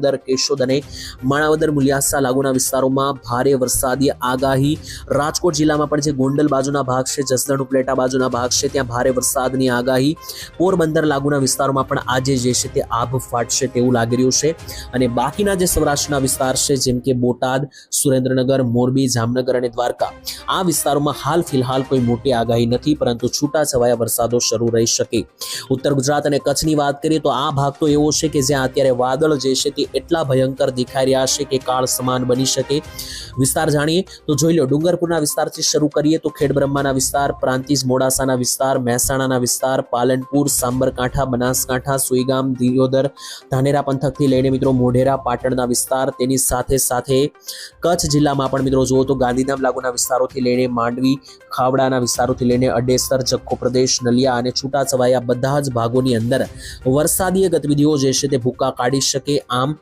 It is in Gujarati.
केशोद અને માણાવદર મુલિયાસા લાગુના વિસ્તારોમાં ભારે વરસાદી આગાહી। રાજકોટ જિલ્લામાં પણ જે ગોંડલ બાજુના ભાગ છે, જસદણ ઉપલેટા બાજુના ભાગ છે, ત્યાં ભારે વરસાદની આગાહી। પોરબંદર લાગુના વિસ્તારોમાં પણ આજે જે છે તે આભ ફાટશે તેવું લાગી રહ્યું છે। અને બાકીના જે સૌરાષ્ટ્રના વિસ્તાર છે, જેમ કે બોટાદ, સુરેન્દ્રનગર, મોરબી, જામનગર અને દ્વારકા, આ વિસ્તારોમાં હાલ ફિલહાલ કોઈ મોટી આગાહી નથી, પરંતુ છૂટાછવાયા વરસાદો શરૂ રહી શકે। ઉત્તર ગુજરાત અને કચ્છની વાત કરીએ તો આ ભાગ તો એવો છે કે જ્યાં અત્યારે વાદળ જે છે તે એટલા ભયંકર દેખાઈ રહ્યા છે કે કાળ સમાન બની શકે। વિસ્તાર જાણીએ તો જોઈ લો, ડુંગરપુરના વિસ્તારથી શરૂ કરીએ તો ખેડબ્રહ્માના વિસ્તાર, પ્રાંતિજ મોડાસાના વિસ્તાર, મહેસાણાના વિસ્તાર, પાલનપુર, સાબરકાંઠા, બનાસકાંઠા, સુઈગામ, દિયોદર, ધાનેરા પંથકથી લઈને મિત્રો મોઢેરા, પાટણના વિસ્તાર, તેની સાથે સાથે કચ્છ જિલ્લામાં પણ મિત્રો જુઓ તો ગાંધીધામ લાગુના વિસ્તારોથી લઈને માંડવી, ખાવડાના વિસ્તારોથી લઈને અડેસર, જખો પ્રદેશ, નલિયા અને છૂટાછવાયા બધા જ ભાગોની અંદર વરસાદીય ગતિવિધિઓ જે છે તે ભૂકા કાઢી શકે। આમ